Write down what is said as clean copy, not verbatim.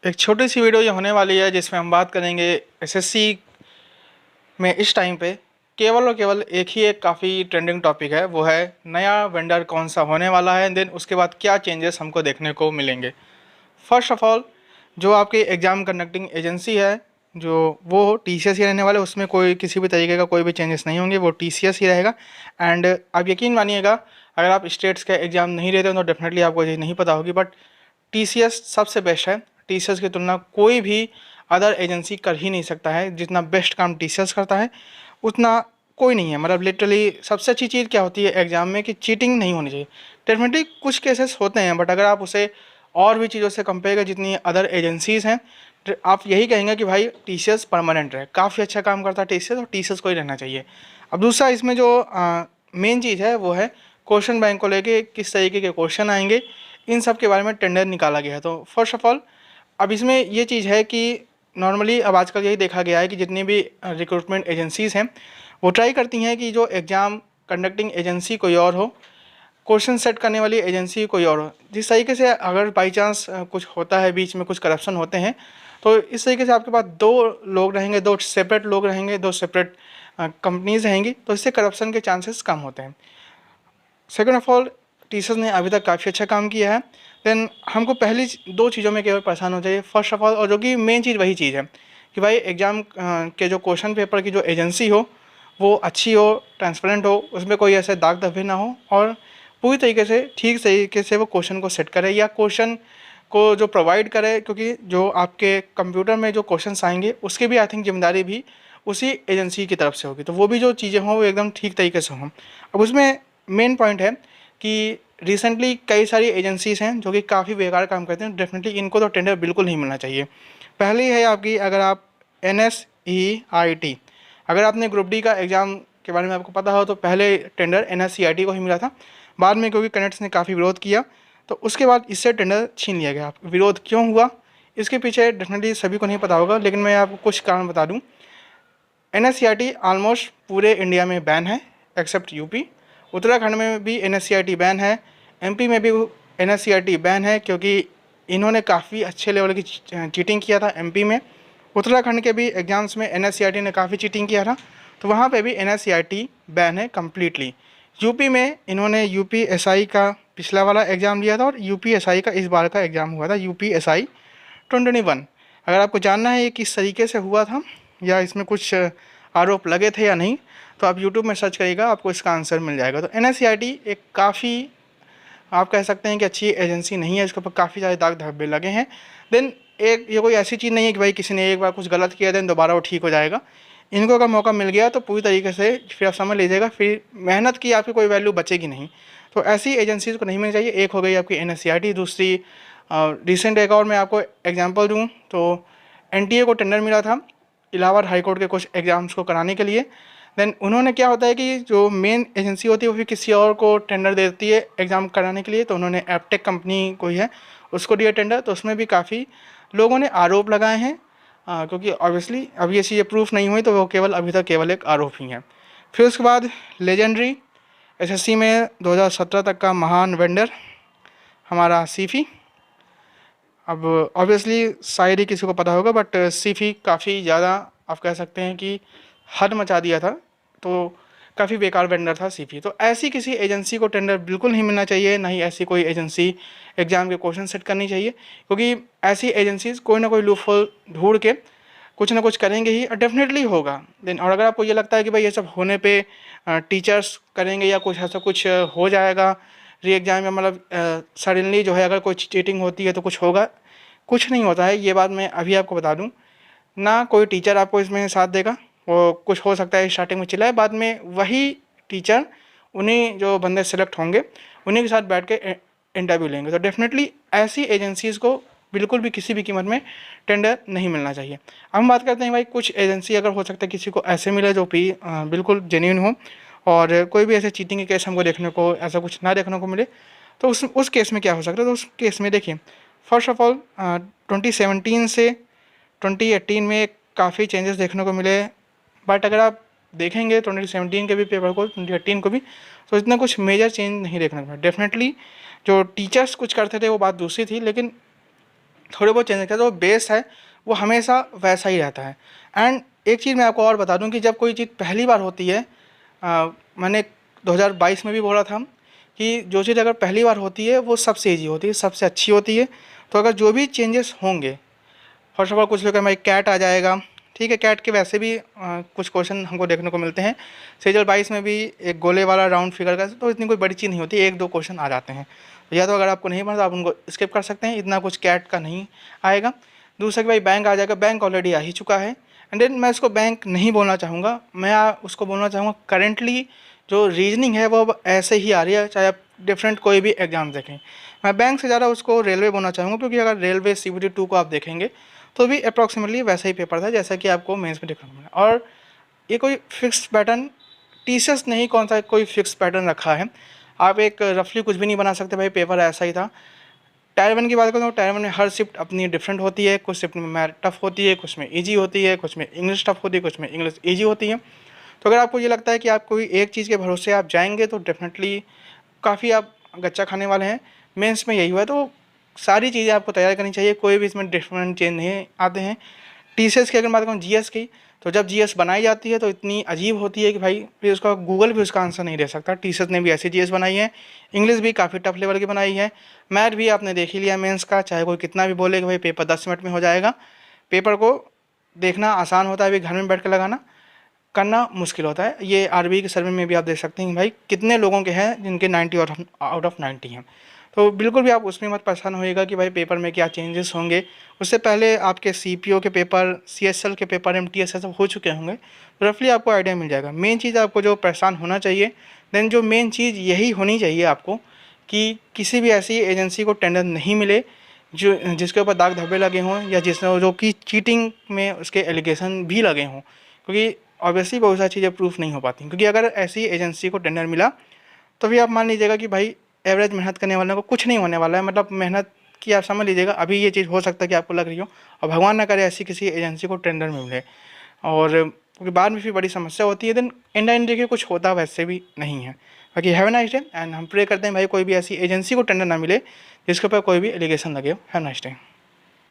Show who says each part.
Speaker 1: एक छोटी सी वीडियो ये होने वाली है जिसमें हम बात करेंगे एसएससी में इस टाइम पे केवल और केवल एक ही एक काफ़ी ट्रेंडिंग टॉपिक है, वो है नया वेंडर कौन सा होने वाला है, देन उसके बाद क्या चेंजेस हमको देखने को मिलेंगे। फर्स्ट ऑफ ऑल, जो आपकी एग्ज़ाम कंडक्टिंग एजेंसी है जो वो टीसीएस ही रहने वाला है, उसमें कोई किसी भी तरीके का कोई भी चेंजेस नहीं होंगे, वो टीसीएस ही रहेगा। एंड आप यकीन मानिएगा, अगर आप स्टेट्स का एग्ज़ाम नहीं देते हो तो डेफिनेटली आपको ये चीज़ नहीं पता होगी, बट टीसीएस सबसे बेस्ट है। टीसीएस की तुलना कोई भी अदर एजेंसी कर ही नहीं सकता है। जितना बेस्ट काम टीसीएस करता है उतना कोई नहीं है। मतलब लिटरली सबसे अच्छी चीज़ क्या होती है एग्ज़ाम में कि चीटिंग नहीं होनी चाहिए। डेफिनेटली कुछ केसेस होते हैं, बट अगर आप उसे और भी चीज़ों से कंपेयर करें जितनी अदर एजेंसीज़ हैं, तो आप यही कहेंगे कि भाई टीसीएस परमानेंट है, काफ़ी अच्छा काम करता है टीसीएस, और टीसीएस को ही रहना चाहिए। अब दूसरा इसमें जो मेन चीज़ है वो है क्वेश्चन बैंक को लेके किस तरीके के क्वेश्चन आएंगे, इन सब के बारे में टेंडर निकाला गया है। तो फर्स्ट ऑफ ऑल, अब इसमें ये चीज़ है कि नॉर्मली अब आजकल यही देखा गया है कि जितनी भी रिक्रूटमेंट एजेंसीज़ हैं वो ट्राई करती हैं कि जो एग्ज़ाम कंडक्टिंग एजेंसी कोई और हो, क्वेश्चन सेट करने वाली एजेंसी कोई और हो। जिस तरीके से अगर बाई चांस कुछ होता है, बीच में कुछ करप्शन होते हैं, तो इस तरीके से आपके पास दो लोग रहेंगे, दो सेपरेट लोग रहेंगे, दो सेपरेट कंपनीज रहेंगी, तो इससे करप्शन के चांसेस कम होते हैं। सेकेंड ऑफ ऑल, टीचर्स ने अभी तक काफ़ी अच्छा काम किया है। देन हमको पहली दो चीज़ों में केवल परेशान हो चाहिए, फर्स्ट ऑफ ऑल, और जो कि मेन चीज़ वही चीज़ है कि भाई एग्ज़ाम के जो क्वेश्चन पेपर की जो एजेंसी हो वो अच्छी हो, ट्रांसपेरेंट हो, उसमें कोई ऐसे दाग धब्बे ना हो, और पूरी तरीके से ठीक तरीके से वो क्वेश्चन को सेट करे या क्वेश्चन को जो प्रोवाइड करे, क्योंकि जो आपके कंप्यूटर में जो क्वेश्चन आएंगे उसकी भी आई थिंक जिम्मेदारी भी उसी एजेंसी की तरफ से होगी। तो वो भी जो चीज़ें हों वो एकदम ठीक तरीके से हों। अब उसमें मेन पॉइंट है कि रिसेंटली कई सारी एजेंसीज़ हैं जो कि काफ़ी बेकार काम करते हैं। डेफिनेटली इनको तो टेंडर बिल्कुल नहीं मिलना चाहिए। पहली है आपकी, अगर आप NSEIT, अगर आपने ग्रुप डी का एग्ज़ाम के बारे में आपको पता हो तो पहले टेंडर NSEIT को ही मिला था। बाद में क्योंकि कैडेट्स ने काफ़ी विरोध किया तो उसके बाद इससे टेंडर छीन लिया गया। विरोध क्यों हुआ इसके पीछे डेफिनेटली सभी को नहीं पता होगा, लेकिन मैं आपको कुछ कारण बता दूँ। NSEIT ऑलमोस्ट पूरे इंडिया में बैन है एक्सेप्ट यूपी। उत्तराखंड में भी NSEIT बैन है, MP में भी NSEIT बैन है, क्योंकि इन्होंने काफ़ी अच्छे लेवल की चीटिंग किया था MP में। उत्तराखंड के भी एग्ज़ाम्स में NSEIT ने काफ़ी चीटिंग किया था, तो वहाँ पे भी NSEIT बैन है कम्प्लीटली। यूपी में इन्होंने UPSI का पिछला वाला एग्ज़ाम लिया था और UPSI का इस बार का एग्ज़ाम हुआ था, UPSI 2021। अगर आपको जानना है ये किस तरीके से हुआ था या इसमें कुछ आरोप लगे थे या नहीं, तो आप यूट्यूब में सर्च करिएगा, आपको इसका आंसर मिल जाएगा। तो NSEIT एक काफ़ी, आप कह सकते हैं कि अच्छी एजेंसी नहीं है, इसके ऊपर काफ़ी सारे दाग धब्बे लगे हैं। देन एक ये कोई ऐसी चीज़ नहीं है कि भाई किसी ने एक बार कुछ गलत किया देन दोबारा वो ठीक हो जाएगा। इनको अगर मौका मिल गया तो पूरी तरीके से फिर आप समझ लीजिएगा, फिर मेहनत की आपकी कोई वैल्यू बचेगी नहीं। तो ऐसी एजेंसीज़ को नहीं मिलनी चाहिए। एक हो गई आपकी NSEIT, दूसरी रिसेंट एक और मैं आपको एग्जांपल दूं तो NTA को टेंडर मिला था इलाहाबाद हाई कोर्ट के कुछ एग्ज़ाम्स को कराने के लिए। देन उन्होंने क्या होता है कि जो मेन एजेंसी होती है वो फिर किसी और को टेंडर दे देती है एग्ज़ाम कराने के लिए, तो उन्होंने एपटेक कंपनी कोई है उसको दिया टेंडर। तो उसमें भी काफ़ी लोगों ने आरोप लगाए हैं, क्योंकि ऑब्वियसली अभी ये चीज़ें प्रूफ नहीं हुई तो वो केवल अभी तक केवल एक आरोप ही है। फिर उसके बाद लेजेंडरी SSC में 2017 तक का महान वेंडर हमारा सीफी। अब ऑब्वियसली शायद ही किसी को पता होगा, बट सीफी काफ़ी ज़्यादा आप कह सकते हैं कि हद मचा दिया था, तो काफ़ी बेकार वेंडर था सीफी। तो ऐसी किसी एजेंसी को टेंडर बिल्कुल नहीं मिलना चाहिए, ना ही ऐसी कोई एजेंसी एग्ज़ाम के क्वेश्चन सेट करनी चाहिए, क्योंकि ऐसी एजेंसीज कोई ना कोई लूप होल ढूंढ के कुछ ना कुछ करेंगे ही, और डेफिनेटली होगा। देन और अगर आपको ये लगता है कि भाई ये सब होने पे टीचर्स करेंगे या कुछ ऐसा कुछ हो जाएगा री एग्ज़ाम में, मतलब सडनली जो है अगर कोई चीटिंग होती है तो कुछ होगा, कुछ नहीं होता है। ये बात मैं अभी आपको बता दूं, ना कोई टीचर आपको इसमें साथ देगा। वो कुछ हो सकता है स्टार्टिंग में चिल्लाए, बाद में वही टीचर उन्हीं जो बंदे सेलेक्ट होंगे उन्हीं के साथ बैठ के इंटरव्यू लेंगे। तो डेफिनेटली ऐसी एजेंसीज़ को बिल्कुल भी किसी भी कीमत में टेंडर नहीं मिलना चाहिए। अब हम बात करते हैं भाई कुछ एजेंसी अगर हो सकता है किसी को ऐसे मिले जो भी बिल्कुल जेन्यून हो और कोई भी ऐसे चीटिंग के केस हमको देखने को ऐसा कुछ ना देखने को मिले, तो उस केस में क्या हो सकता है। तो उस केस में देखिए, फर्स्ट ऑफ ऑल 2017 से 2018 में काफ़ी चेंजेस देखने को मिले, बट अगर आप देखेंगे 2017 के भी पेपर को 2018 को भी, तो इतना कुछ मेजर चेंज नहीं देखने को मिला। डेफिनेटली जो टीचर्स कुछ करते थे वो बात दूसरी थी, लेकिन थोड़े बहुत चेंज करते हैं, तो बेस है वो हमेशा वैसा ही रहता है। एंड एक चीज़ मैं आपको और बता दूं कि जब कोई चीज़ पहली बार होती है, मैंने 2022 में भी बोला था कि जो चीज़ अगर पहली बार होती है वो सबसे ईजी होती है, सबसे अच्छी होती है। तो अगर जो भी चेंजेस होंगे, फर्स्ट ऑफ ऑल कुछ लोग हमारे कैट आ जाएगा, ठीक है, कैट के वैसे भी कुछ क्वेश्चन हमको देखने को मिलते हैं। सीजल 22 में भी एक गोले वाला राउंड फिगर का, तो इतनी कोई बड़ी चीज़ नहीं होती, एक दो क्वेश्चन आ जाते हैं। तो या तो अगर आपको नहीं पढ़ा तो आप उनको स्किप कर सकते हैं, इतना कुछ कैट का नहीं आएगा। दूसरा कि भाई बैंक आ जाएगा, बैंक ऑलरेडी आ ही चुका है। एंड देन मैं इसको बैंक नहीं बोलना चाहूँगा, मैं उसको बोलना चाहूँगा करेंटली जो रीजनिंग है वो अब ऐसे ही आ रही है, चाहे आप डिफरेंट कोई भी एग्जाम देखें। मैं बैंक से ज़्यादा उसको रेलवे बोलना चाहूँगा, क्योंकि अगर रेलवे CBT 2 को आप देखेंगे तो भी अप्रॉक्सीमेटली वैसा ही पेपर था जैसा कि आपको मेंस में देखने को मिला। और ये कोई फिक्स पैटर्न टीचर्स नहीं कौन सा कोई फिक्स पैटर्न रखा है, आप एक रफली कुछ भी नहीं बना सकते भाई पेपर ऐसा ही था। टायर 1 की बात करूँ तो टायर 1 में हर शिफ्ट अपनी डिफरेंट होती है, कुछ शिफ्ट में मैथ टफ होती है, कुछ में ईजी होती है, कुछ में इंग्लिश टफ होती है, कुछ में इंग्लिश ईजी होती है। तो अगर आपको ये लगता है कि आप कोई एक चीज़ के भरोसे आप जाएंगे तो डेफिनेटली काफ़ी आप गच्चा खाने वाले हैं। मेंस में यही हुआ है, तो सारी चीज़ें आपको तैयार करनी चाहिए, कोई भी इसमें डिफरेंट चेंज नहीं आते हैं। टीसीएस की अगर बात करूँ, जीएस की, तो जब जीएस बनाई जाती है तो इतनी अजीब होती है कि भाई फिर उसका गूगल भी उसका आंसर नहीं दे सकता। टीसीएस ने भी ऐसी जीएस बनाई है, इंग्लिश भी काफ़ी टफ लेवल की बनाई है, मैथ भी आपने देख ही लिया मेंस का, चाहे कोई कितना भी बोले कि भाई पेपर 10 मिनट में हो जाएगा। पेपर को देखना आसान होता है, अभी घर में बैठ कर लगाना करना मुश्किल होता है। ये आरबीआई के सर्वे में भी आप देख सकते हैं भाई कितने लोगों के हैं जिनके 90 आउट ऑफ 90 हैं। तो बिल्कुल भी आप उसमें मत परेशान होइएगा कि भाई पेपर में क्या चेंजेस होंगे। उससे पहले आपके सीपीओ के पेपर, सीएसएल के पेपर, एमटीएस सब हो चुके होंगे, तो रफली आपको आइडिया मिल जाएगा। मेन चीज़ आपको जो परेशान होना चाहिए, देन जो मेन चीज़ यही होनी चाहिए आपको कि किसी भी ऐसी एजेंसी को टेंडर नहीं मिले जो जिसके ऊपर दाग धब्बे लगे हों, या जिसने जो कि चीटिंग में उसके एलिगेशन भी लगे हों, क्योंकि ऑब्वियसली बहुत सारी चीज़ें प्रूफ नहीं हो पाती। क्योंकि अगर ऐसी एजेंसी को टेंडर मिला तो भी आप मान लीजिएगा कि भाई एवरेज मेहनत करने वालों को कुछ नहीं होने वाला है, मतलब मेहनत की आप समझ लीजिएगा। अभी ये चीज़ हो सकता है कि आपको लग रही हो, और भगवान ना करे ऐसी किसी एजेंसी को टेंडर में मिले, और क्योंकि बाद में फिर बड़ी समस्या होती है। देन एंड एंड देखिए कुछ होता वैसे भी नहीं है। बाकी have a nice day, and हम प्रे करते हैं भाई कोई भी ऐसी एजेंसी को टेंडर ना मिले जिसके ऊपर कोई भी एलिगेशन लगे हो। Have a nice day.